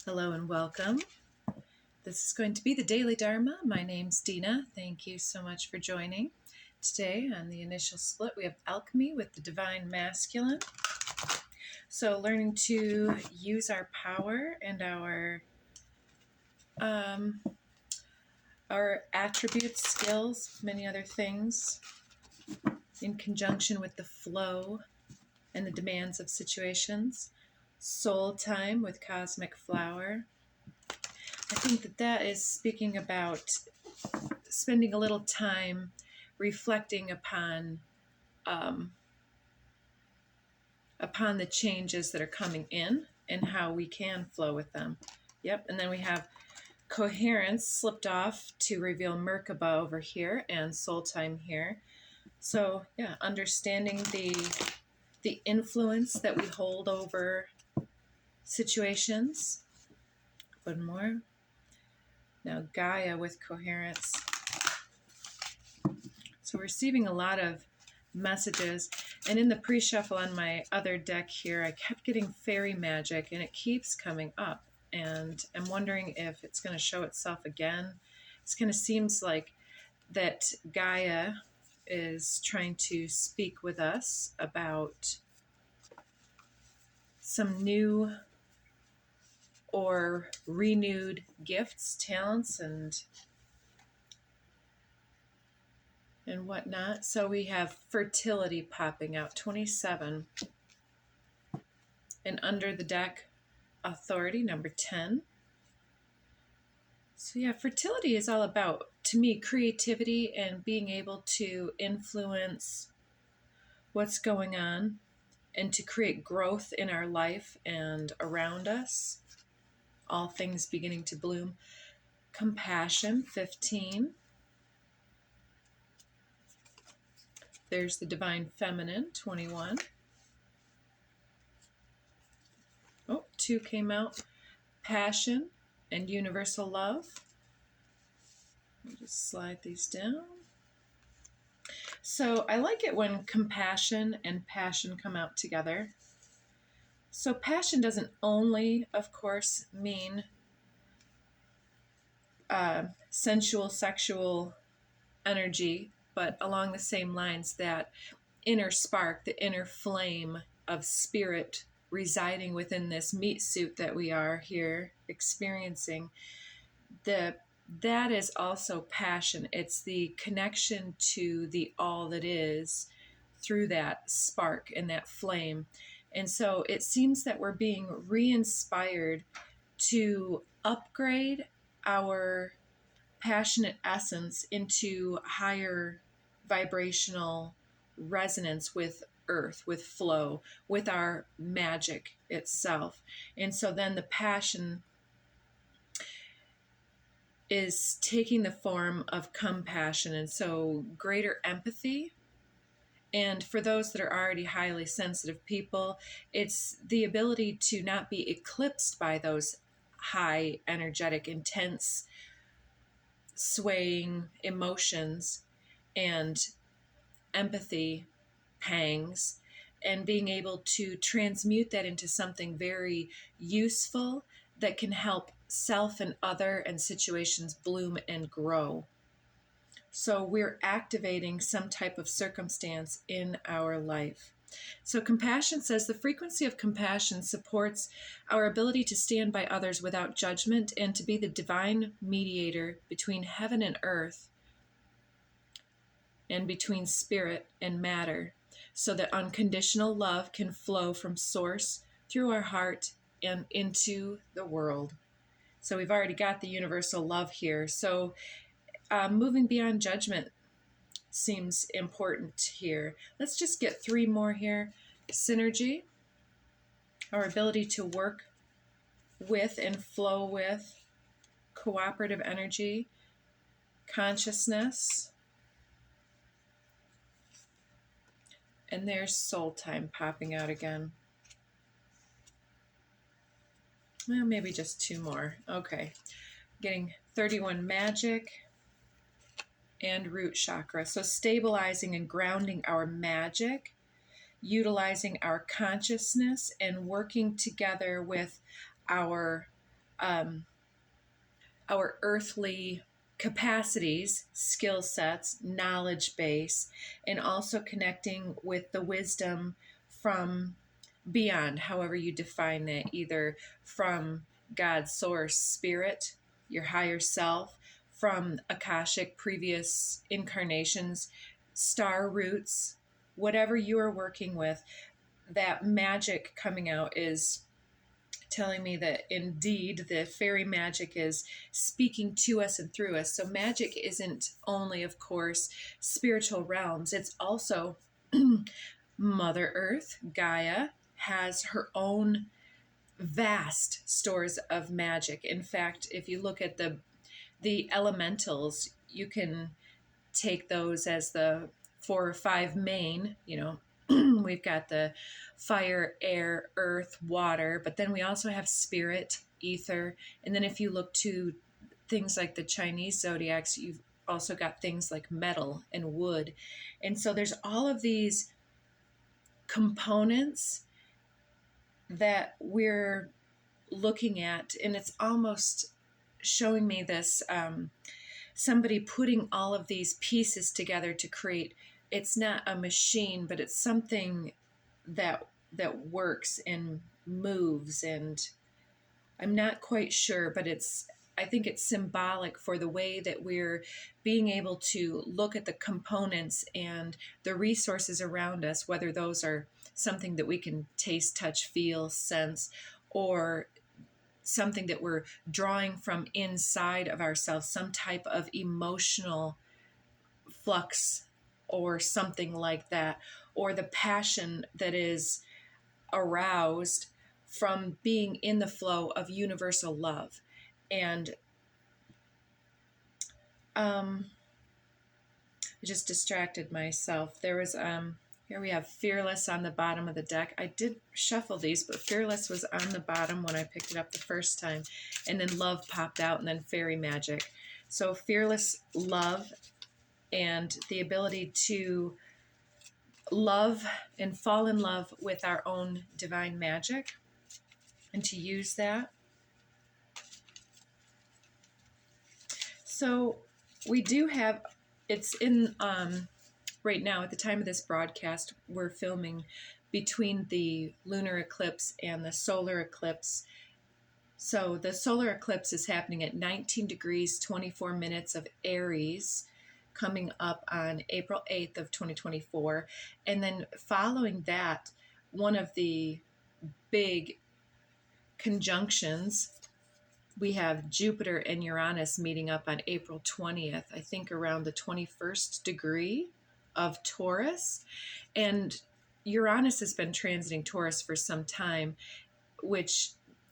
Hello and welcome. This is going to be the Daily Dharma. My name's Dina. Thank you so much for joining. Today on the initial split we have Alchemy with the Divine Masculine. So learning to use our power and our attributes, skills, many other things in conjunction with the flow and the demands of situations. Soul time with Cosmic Flower. I think that is speaking about spending a little time reflecting upon the changes that are coming in and how we can flow with them. Yep, and then we have Coherence slipped off to reveal Merkaba over here and Soul Time here. So yeah, understanding the influence that we hold over situations. One more. Now Gaia with Coherence. So we're receiving a lot of messages, and in the pre-shuffle on my other deck here I kept getting fairy magic and it keeps coming up, and I'm wondering if it's going to show itself again. It kind of seems like that Gaia is trying to speak with us about some new or renewed gifts, talents, and whatnot. So we have fertility popping out, 27. And under the deck, authority, number 10. So yeah, fertility is all about, to me, creativity and being able to influence what's going on and to create growth in our life and around us. All things beginning to bloom. Compassion, 15. There's the Divine Feminine, 21. Oh, 2 came out. Passion and Universal Love. I'll just slide these down. So I like it when compassion and passion come out together. So passion doesn't only, of course, mean sensual, sexual energy, but along the same lines, that inner spark, the inner flame of spirit residing within this meat suit that we are here experiencing. That is also passion. It's the connection to the all that is through that spark and that flame. And so it seems that we're being re-inspired to upgrade our passionate essence into higher vibrational resonance with earth, with flow, with our magic itself. And so then the passion is taking the form of compassion, and so greater empathy. And for those that are already highly sensitive people, it's the ability to not be eclipsed by those high, energetic, intense, swaying emotions and empathy pangs, and being able to transmute that into something very useful that can help self and other and situations bloom and grow. So we're activating some type of circumstance in our life. So compassion says the frequency of compassion supports our ability to stand by others without judgment and to be the divine mediator between heaven and earth and between spirit and matter, so that unconditional love can flow from source through our heart and into the world. So we've already got the universal love here. So moving beyond judgment seems important here. Let's just get 3 more here. Synergy, our ability to work with and flow with cooperative energy. Consciousness. And there's soul time popping out again. Well, maybe just 2 more. Okay. Getting 31 magic and root chakra. So stabilizing and grounding our magic, utilizing our consciousness, and working together with our our earthly capacities, skill sets, knowledge base, and also connecting with the wisdom from beyond, however you define that, either from God's source spirit, your higher self, from Akashic previous incarnations, star roots, whatever you are working with, that magic coming out is telling me that indeed the fairy magic is speaking to us and through us. So magic isn't only, of course, spiritual realms, it's also Mother Earth, Gaia, has her own vast stores of magic. In fact, if you look at the elementals, you can take those as the 4 or 5 main, we've got the fire, air, earth, water, but then we also have spirit, ether. And then if you look to things like the Chinese zodiacs, you've also got things like metal and wood. And so there's all of these components that we're looking at, and it's almost showing me this somebody putting all of these pieces together to create, it's not a machine, but it's something that works and moves. And I'm not quite sure, but I think it's symbolic for the way that we're being able to look at the components and the resources around us, whether those are something that we can taste, touch, feel, sense, or something that we're drawing from inside of ourselves, some type of emotional flux or something like that, or the passion that is aroused from being in the flow of universal love. And I just distracted myself. There was here we have Fearless on the bottom of the deck. I did shuffle these, but Fearless was on the bottom when I picked it up the first time. And then Love popped out, and then Fairy Magic. So Fearless, love, and the ability to love and fall in love with our own divine magic and to use that. So we do have, it's in, right now at the time of this broadcast, we're filming between the lunar eclipse and the solar eclipse. So the solar eclipse is happening at 19 degrees, 24 minutes of Aries, coming up on April 8th of 2024. And then following that, one of the big conjunctions, we have Jupiter and Uranus meeting up on April 20th, I think around the 21st degree of Taurus. And Uranus has been transiting Taurus for some time, which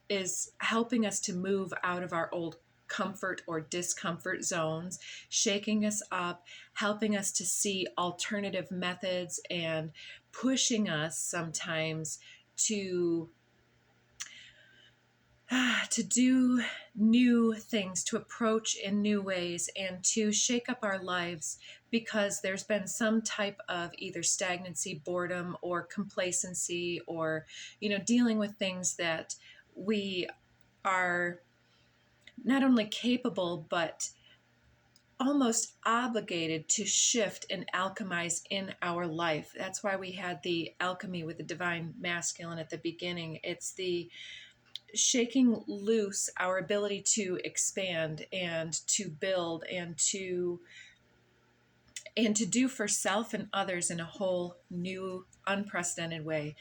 is helping us to move out of our old comfort or discomfort zones, shaking us up, helping us to see alternative methods, and pushing us sometimes to do new things, to approach in new ways, and to shake up our lives, because there's been some type of either stagnancy, boredom, or complacency, or dealing with things that we are not only capable but almost obligated to shift and alchemize in our life. That's why we had the alchemy with the divine masculine at the beginning. It's the shaking loose our ability to expand and to build and to do for self and others in a whole new, unprecedented way.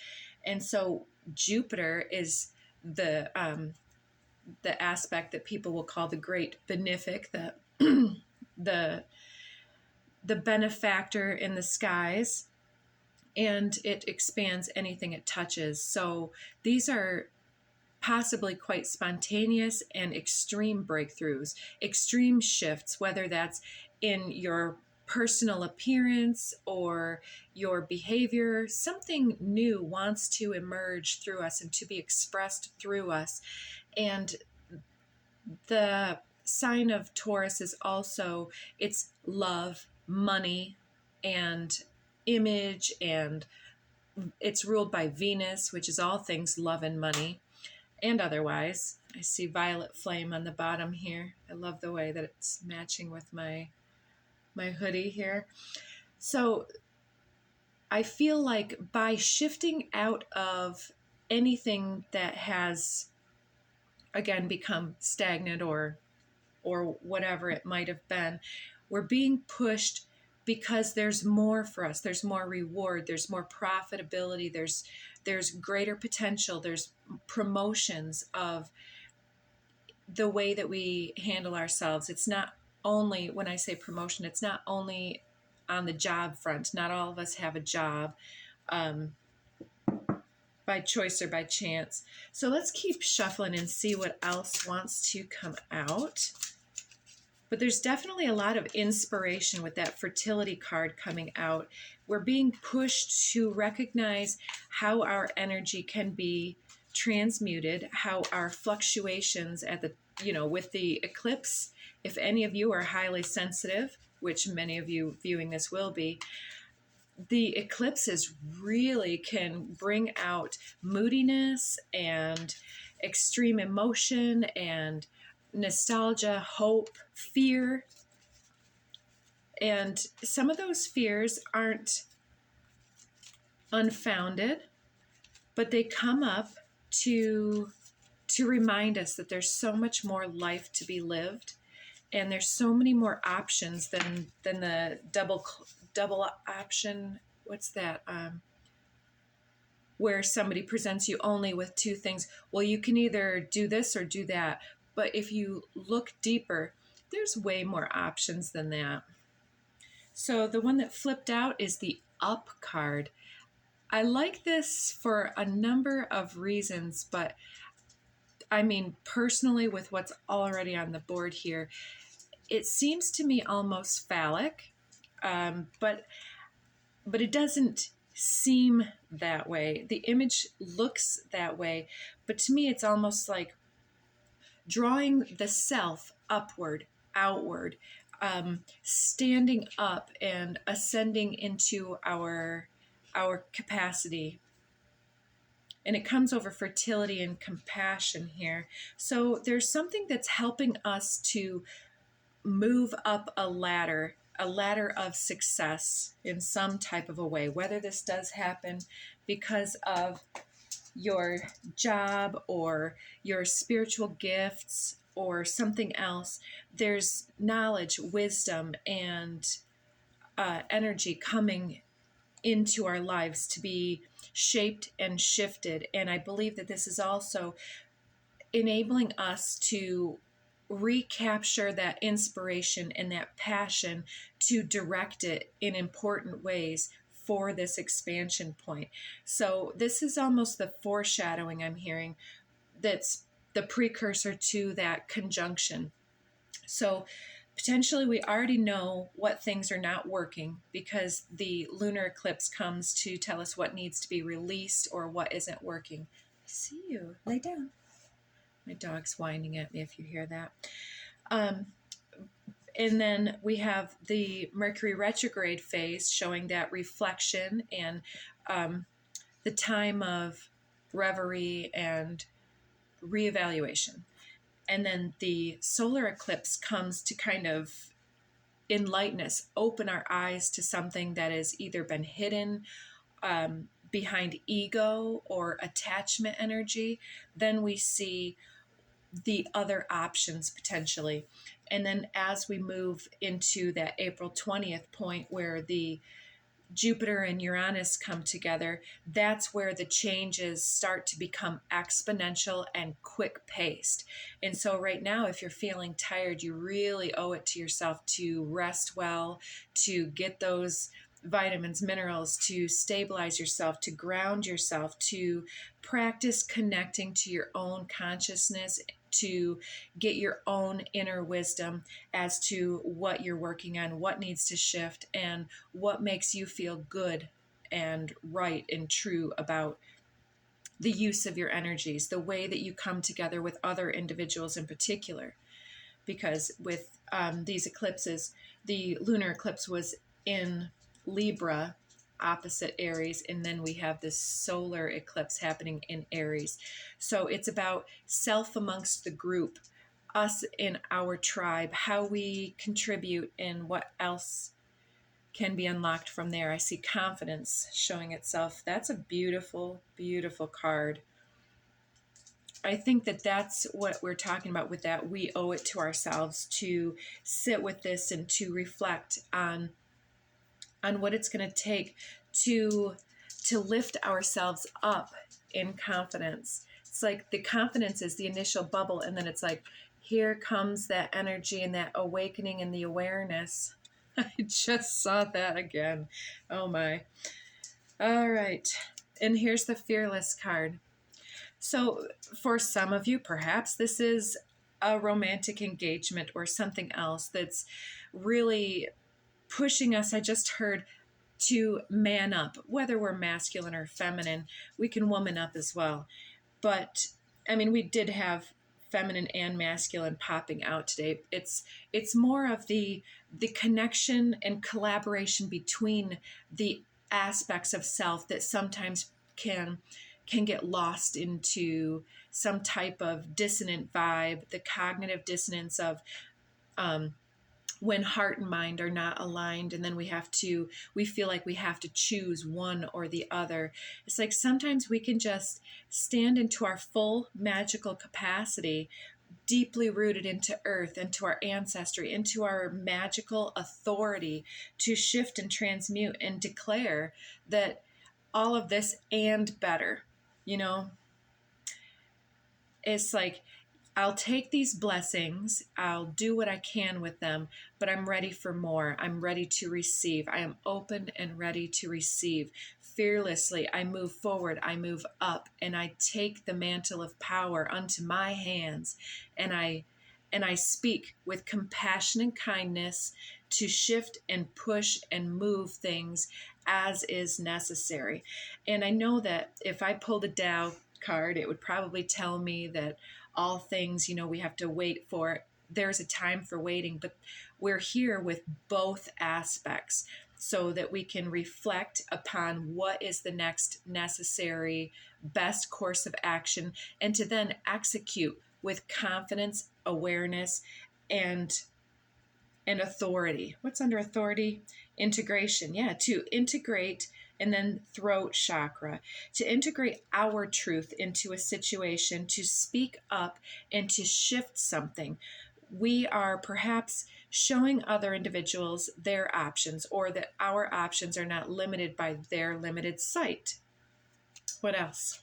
And so Jupiter is the aspect that people will call the great benefic, the benefactor in the skies, and it expands anything it touches. So these are possibly quite spontaneous and extreme breakthroughs, extreme shifts, whether that's in your personal appearance or your behavior. Something new wants to emerge through us and to be expressed through us. And the sign of Taurus is also, it's love, money, and image, and it's ruled by Venus, which is all things love and money, and otherwise. I see violet flame on the bottom here. I love the way that it's matching with my hoodie here. So I feel like by shifting out of anything that has, again, become stagnant or whatever it might have been, we're being pushed because there's more for us. There's more reward. There's more profitability. There's greater potential. There's promotions of the way that we handle ourselves. It's not only, when I say promotion, it's not only on the job front. Not all of us have a job by choice or by chance. So let's keep shuffling and see what else wants to come out. But there's definitely a lot of inspiration with that fertility card coming out. We're being pushed to recognize how our energy can be transmuted, how our fluctuations at the, with the eclipse, if any of you are highly sensitive, which many of you viewing this will be, the eclipses really can bring out moodiness and extreme emotion and nostalgia, hope, fear. And some of those fears aren't unfounded, but they come up to remind us that there's so much more life to be lived, and there's so many more options than the double option. What's that? Where somebody presents you only with two things. Well, you can either do this or do that. But if you look deeper, there's way more options than that. So the one that flipped out is the Up card. I like this for a number of reasons, but I mean, personally, with what's already on the board here, it seems to me almost phallic, but it doesn't seem that way. The image looks that way, but to me, it's almost like drawing the self upward, outward, standing up and ascending into our capacity. And it comes over fertility and compassion here. So there's something that's helping us to move up a ladder of success in some type of a way, whether this does happen because of your job or your spiritual gifts or something else. There's knowledge, wisdom, and energy coming into our lives to be shaped and shifted. And I believe that this is also enabling us to recapture that inspiration and that passion to direct it in important ways for this expansion point. So this is almost the foreshadowing I'm hearing, that's the precursor to that conjunction. So potentially we already know what things are not working because the lunar eclipse comes to tell us what needs to be released or what isn't working. I see you. Lay down. My dog's whining at me if you hear that. And then we have the Mercury retrograde phase showing that reflection and the time of reverie and reevaluation. And then the solar eclipse comes to kind of enlighten us, open our eyes to something that has either been hidden behind ego or attachment energy. Then we see the other options potentially. And then as we move into that April 20th point where the Jupiter and Uranus come together, that's where the changes start to become exponential and quick paced. And so right now, if you're feeling tired, you really owe it to yourself to rest well, to get those vitamins, minerals, to stabilize yourself, to ground yourself, to practice connecting to your own consciousness, to get your own inner wisdom as to what you're working on, what needs to shift, and what makes you feel good and right and true about the use of your energies, the way that you come together with other individuals in particular. Because with these eclipses, the lunar eclipse was in Libra opposite Aries, and then we have this solar eclipse happening in Aries. So it's about self amongst the group, us in our tribe, how we contribute, and what else can be unlocked from there. I see confidence showing itself. That's a beautiful, beautiful card. I think that that's what we're talking about with that. We owe it to ourselves to sit with this and to reflect on what it's going to take to lift ourselves up in confidence. It's like the confidence is the initial bubble, and then it's like, here comes that energy and that awakening and the awareness. I just saw that again. Oh my. All right. And here's the fearless card. So for some of you, perhaps this is a romantic engagement or something else that's really pushing us. I just heard to man up, whether we're masculine or feminine. We can woman up as well. But I mean, we did have feminine and masculine popping out today. It's more of the connection and collaboration between the aspects of self that sometimes can get lost into some type of dissonant vibe, the cognitive dissonance of when heart and mind are not aligned, and then we feel like we have to choose one or the other. It's like sometimes we can just stand into our full magical capacity, deeply rooted into earth, into our ancestry, into our magical authority to shift and transmute and declare that all of this and better, it's like, I'll take these blessings, I'll do what I can with them, but I'm ready for more. I'm ready to receive. I am open and ready to receive. Fearlessly, I move forward, I move up, and I take the mantle of power unto my hands, and I speak with compassion and kindness to shift and push and move things as is necessary. And I know that if I pulled a Tao card, it would probably tell me that all things, we have to wait for. There's a time for waiting, but we're here with both aspects so that we can reflect upon what is the next necessary, best course of action, and to then execute with confidence, awareness, and authority. What's under authority? Integration. Yeah, to integrate. And then throat chakra, to integrate our truth into a situation, to speak up and to shift something. We are perhaps showing other individuals their options, or that our options are not limited by their limited sight. What else?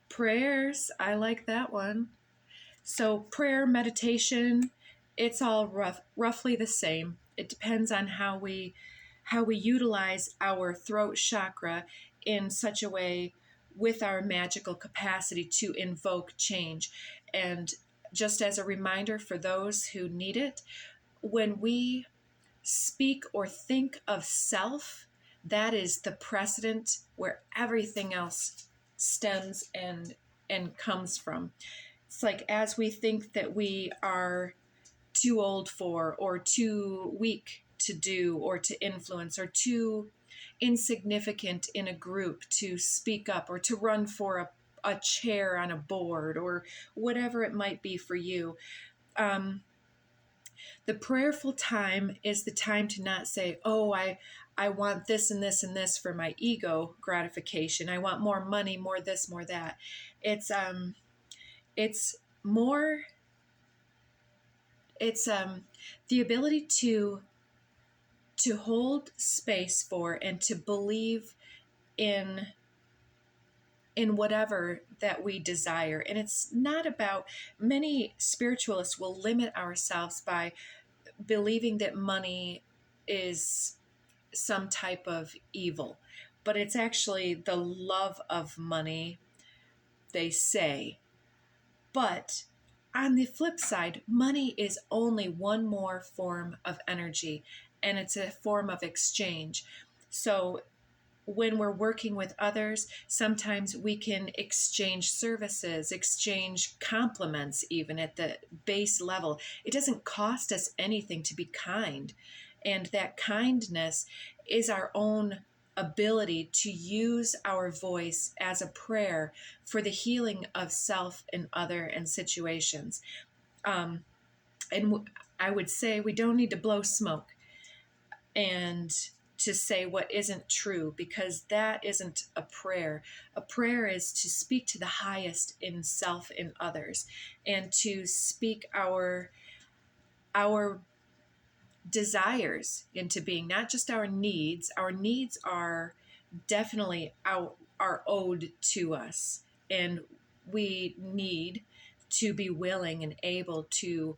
Prayers. I like that one. So prayer, meditation, it's all roughly the same. It depends on how we utilize our throat chakra in such a way with our magical capacity to invoke change. And just as a reminder for those who need it, when we speak or think of self, that is the precedent where everything else stems and comes from. It's like, as we think that we are too old for, or too weak to do, or to influence, or too insignificant in a group to speak up, or to run for a chair on a board, or whatever it might be for you. The prayerful time is the time to not say, oh, I want this and this and this for my ego gratification. I want more money, more this, more that. It's more, it's the ability to hold space for and to believe in whatever that we desire. And it's not about, many spiritualists will limit ourselves by believing that money is some type of evil, but it's actually the love of money, they say. But on the flip side, money is only one more form of energy, and it's a form of exchange. So when we're working with others, sometimes we can exchange services, exchange compliments, even at the base level. It doesn't cost us anything to be kind. And that kindness is our own ability to use our voice as a prayer for the healing of self and other and situations. And I would say we don't need to blow smoke and to say what isn't true, because that isn't a prayer. A prayer is to speak to the highest in self and others, and to speak our desires into being, not just our needs. Our needs are definitely are owed to us, and we need to be willing and able to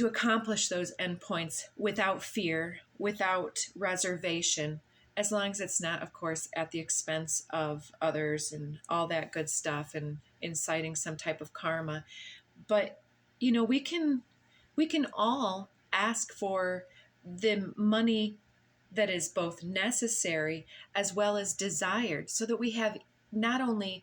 accomplish those endpoints without fear, without reservation, as long as it's not, of course, at the expense of others and all that good stuff and inciting some type of karma. But, we can all ask for the money that is both necessary as well as desired, so that we have not only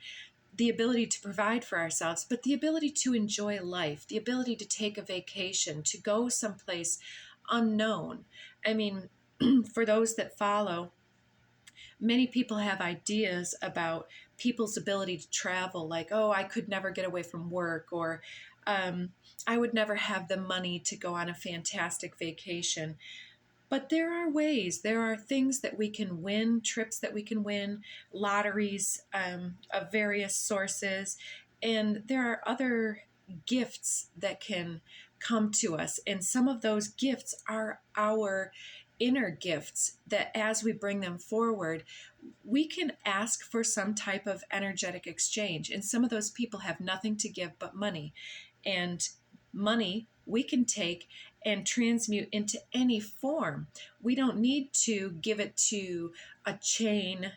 the ability to provide for ourselves, but the ability to enjoy life, the ability to take a vacation, to go someplace unknown. I mean, for those that follow, many people have ideas about people's ability to travel, like, oh, I could never get away from work, or I would never have the money to go on a fantastic vacation. But there are ways, there are things that we can win, trips that we can win, lotteries of various sources, and there are other gifts that can come to us. And some of those gifts are our inner gifts that, as we bring them forward, we can ask for some type of energetic exchange. And some of those people have nothing to give but money. And money we can take and transmute into any form. We don't need to give it to a chain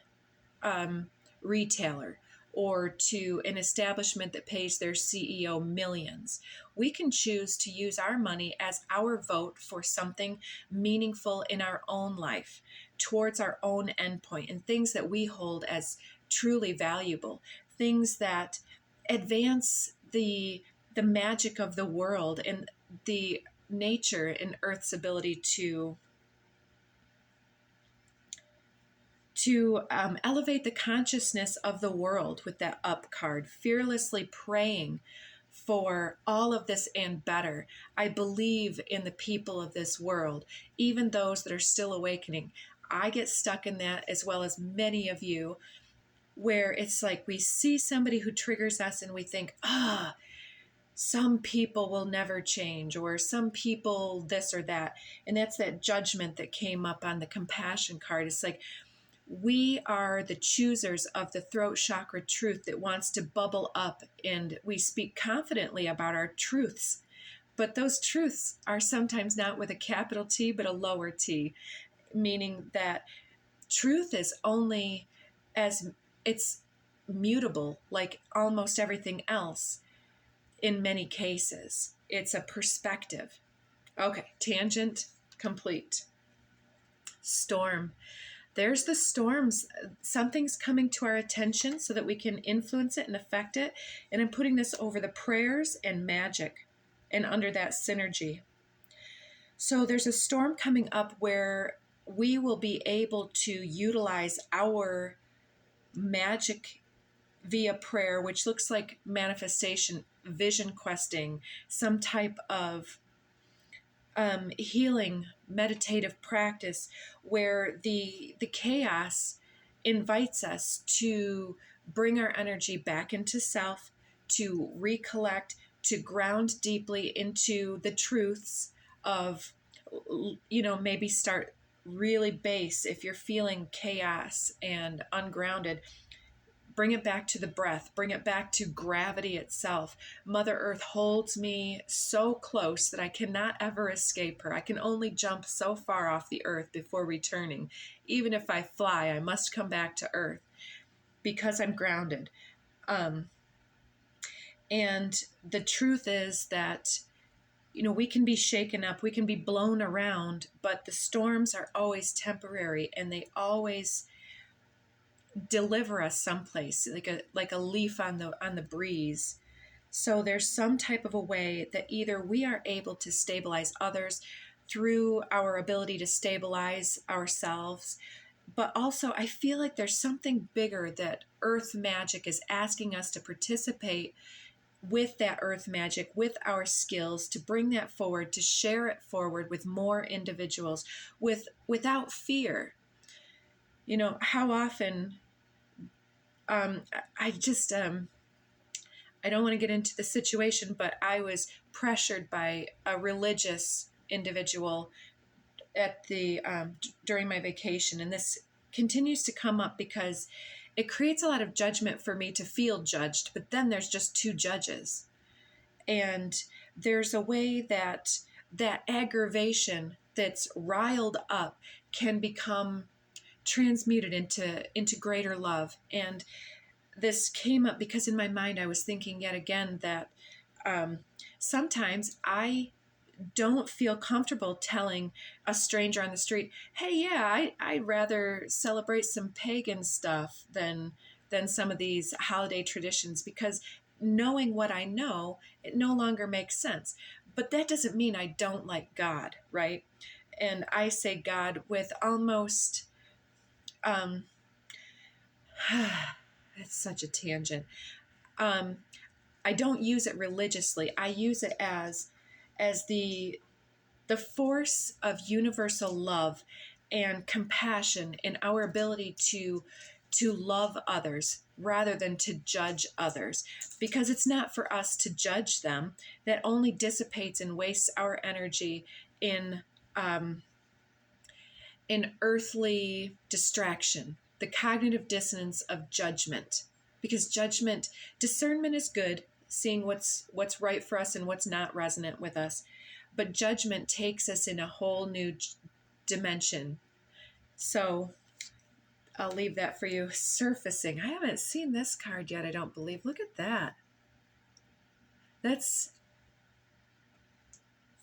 retailer or to an establishment that pays their CEO millions. We can choose to use our money as our vote for something meaningful in our own life, towards our own endpoint, and things that we hold as truly valuable, things that advance the magic of the world and the nature and Earth's ability to elevate the consciousness of the world with that up card, fearlessly praying for all of this and better. I believe in the people of this world, even those that are still awakening. I get stuck in that, as well as many of you, where it's like we see somebody who triggers us and we think, some people will never change, or some people this or that. And that's that judgment that came up on the compassion card. It's like, we are the choosers of the throat chakra truth that wants to bubble up, and we speak confidently about our truths. But those truths are sometimes not with a capital T, but a lower t, meaning that truth is only as it's mutable, like almost everything else. In many cases, it's a perspective. Okay, tangent complete. Storm. There's the storms. Something's coming to our attention so that we can influence it and affect it. And I'm putting this over the prayers and magic and under that synergy. So there's a storm coming up where we will be able to utilize our magic via prayer, which looks like manifestation, vision questing, some type of healing meditative practice where the chaos invites us to bring our energy back into self, to recollect, to ground deeply into the truths of, maybe start really base. If you're feeling chaos and ungrounded, bring it back to the breath, bring it back to gravity itself. Mother Earth holds me so close that I cannot ever escape her. I can only jump so far off the earth before returning. Even if I fly, I must come back to earth because I'm grounded. And the truth is that, we can be shaken up, we can be blown around, but the storms are always temporary, and they always deliver us someplace, like a leaf on the breeze. So there's some type of a way that either we are able to stabilize others, through our ability to stabilize ourselves. But also, I feel like there's something bigger that earth magic is asking us to participate with, that earth magic, with our skills, to bring that forward, to share it forward with more individuals, without fear. You know, how often I just I don't want to get into the situation, but I was pressured by a religious individual at the during my vacation, and this continues to come up because it creates a lot of judgment for me to feel judged, but then there's just two judges. And there's a way that that aggravation that's riled up can become transmuted into greater love. And this came up because in my mind I was thinking yet again that sometimes I don't feel comfortable telling a stranger on the street, hey, yeah, I'd rather celebrate some pagan stuff than some of these holiday traditions, because knowing what I know, it no longer makes sense. But that doesn't mean I don't like God, right? And I say God with almost, it's such a tangent. I don't use it religiously. I use it as the force of universal love and compassion in our ability to love others rather than to judge others, because it's not for us to judge them. That only dissipates and wastes our energy in earthly distraction, the cognitive dissonance of judgment. Because discernment is good, seeing what's right for us and what's not resonant with us. But judgment takes us in a whole new dimension. So I'll leave that for you. Surfacing. I haven't seen this card yet, I don't believe. Look at that. That's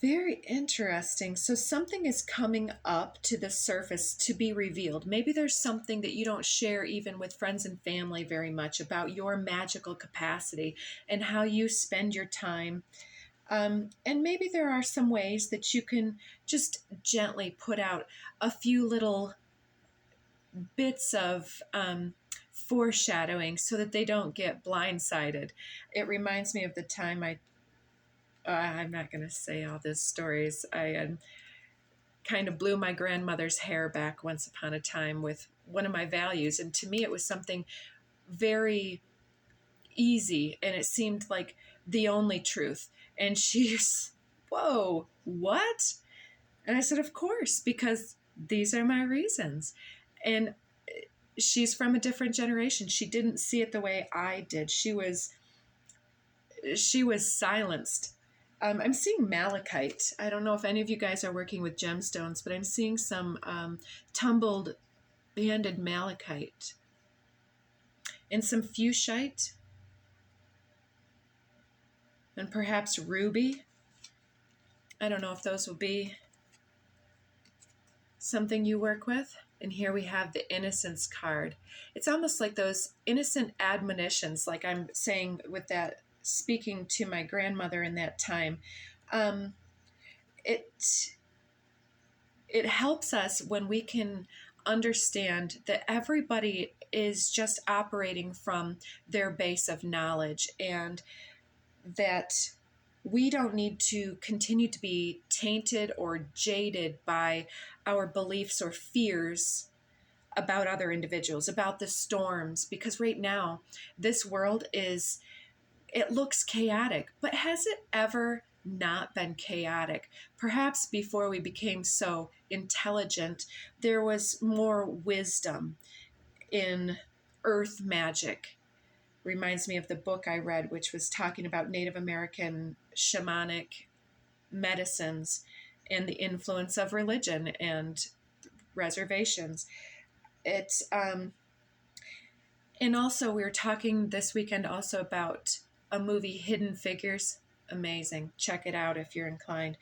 very interesting. So something is coming up to the surface to be revealed. Maybe there's something that you don't share even with friends and family very much about your magical capacity and how you spend your time. And maybe there are some ways that you can just gently put out a few little bits of foreshadowing so that they don't get blindsided. It reminds me of the time I'm not going to say all these stories. I kind of blew my grandmother's hair back once upon a time with one of my values. And to me, it was something very easy, and it seemed like the only truth. And she's, whoa, what? And I said, of course, because these are my reasons. And she's from a different generation. She didn't see it the way I did. She was silenced. I'm seeing malachite. I don't know if any of you guys are working with gemstones, but I'm seeing some tumbled banded malachite and some fuchsite and perhaps ruby. I don't know if those will be something you work with. And here we have the innocence card. It's almost like those innocent admonitions, like I'm saying with that, speaking to my grandmother in that time. It helps us when we can understand that everybody is just operating from their base of knowledge, and that we don't need to continue to be tainted or jaded by our beliefs or fears about other individuals, about the storms, because right now this world it looks chaotic, but has it ever not been chaotic? Perhaps before we became so intelligent, there was more wisdom in earth magic. Reminds me of the book I read, which was talking about Native American shamanic medicines and the influence of religion and reservations. It's and also we were talking this weekend also about a movie, Hidden Figures. Amazing. Check it out if you're inclined.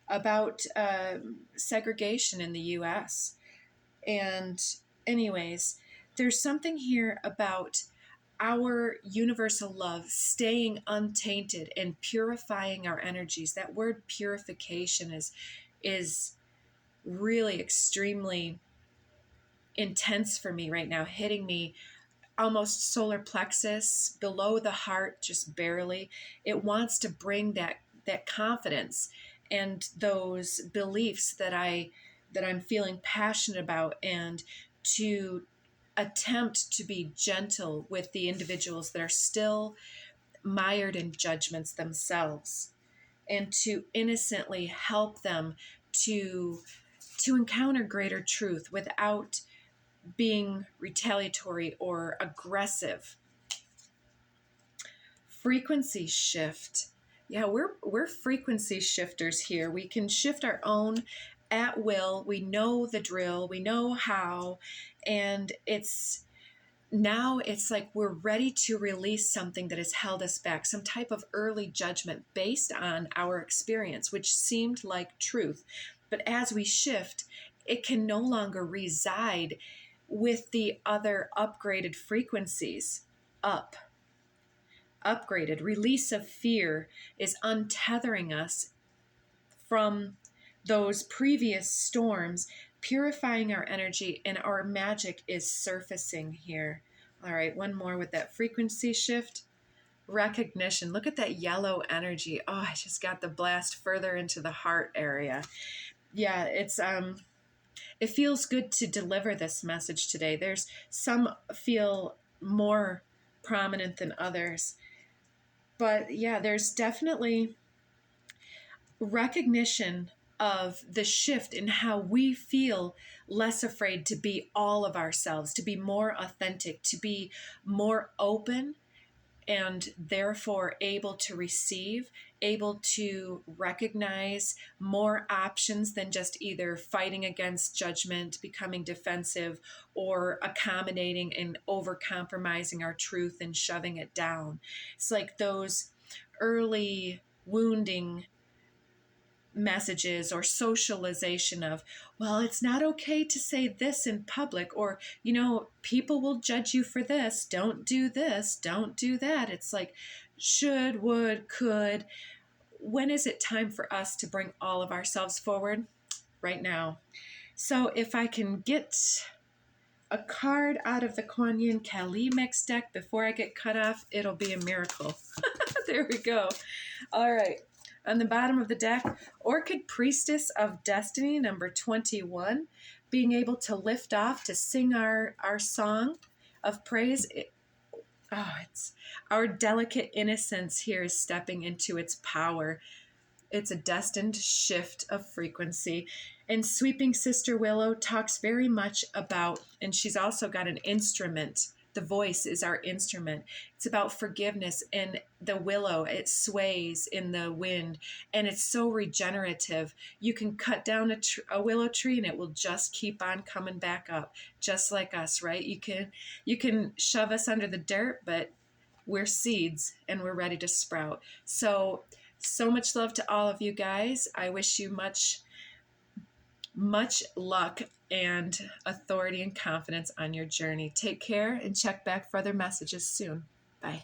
About segregation in the U.S. And anyways, there's something here about our universal love staying untainted and purifying our energies. That word purification is really extremely intense for me right now, hitting me almost solar plexus, below the heart, just barely. It wants to bring that confidence and those beliefs that I'm feeling passionate about, and to attempt to be gentle with the individuals that are still mired in judgments themselves, and to innocently help them to encounter greater truth without being retaliatory or aggressive. Frequency shift. Yeah, we're frequency shifters here. We can shift our own at will. We know the drill. We know how. And it's like we're ready to release something that has held us back, some type of early judgment based on our experience, which seemed like truth. But as we shift, it can no longer reside with the other upgraded frequencies. Upgraded release of fear is untethering us from those previous storms, purifying our energy, and our magic is surfacing here. All right, one more with that frequency shift. Recognition. Look at that yellow energy. Oh, I just got the blast further into the heart area. Yeah, it feels good to deliver this message today. There's some feel more prominent than others. But yeah, there's definitely recognition of the shift in how we feel less afraid to be all of ourselves, to be more authentic, to be more open, and therefore able to receive, able to recognize more options than just either fighting against judgment, becoming defensive, or accommodating and over compromising our truth and shoving it down. It's like those early wounding messages or socialization of, well, it's not okay to say this in public, or, people will judge you for this, don't do that. It's like should, would, could. When is it time for us to bring all of ourselves forward? Right now. So if I can get a card out of the Kuan Kali mix deck before I get cut off, it'll be a miracle. There we go. All right. On the bottom of the deck, Orchid Priestess of Destiny, number 21, being able to lift off to sing our song of praise. It's our delicate innocence here is stepping into its power. It's a destined shift of frequency. And Sweeping Sister Willow talks very much about, and she's also got an instrument. The voice is our instrument. It's about forgiveness, and the willow, it sways in the wind, and it's so regenerative. You can cut down a willow tree and it will just keep on coming back up, just like us, right? You can shove us under the dirt, but we're seeds and we're ready to sprout. So much love to all of you guys. I wish you much luck and authority and confidence on your journey. Take care and check back for other messages soon. Bye.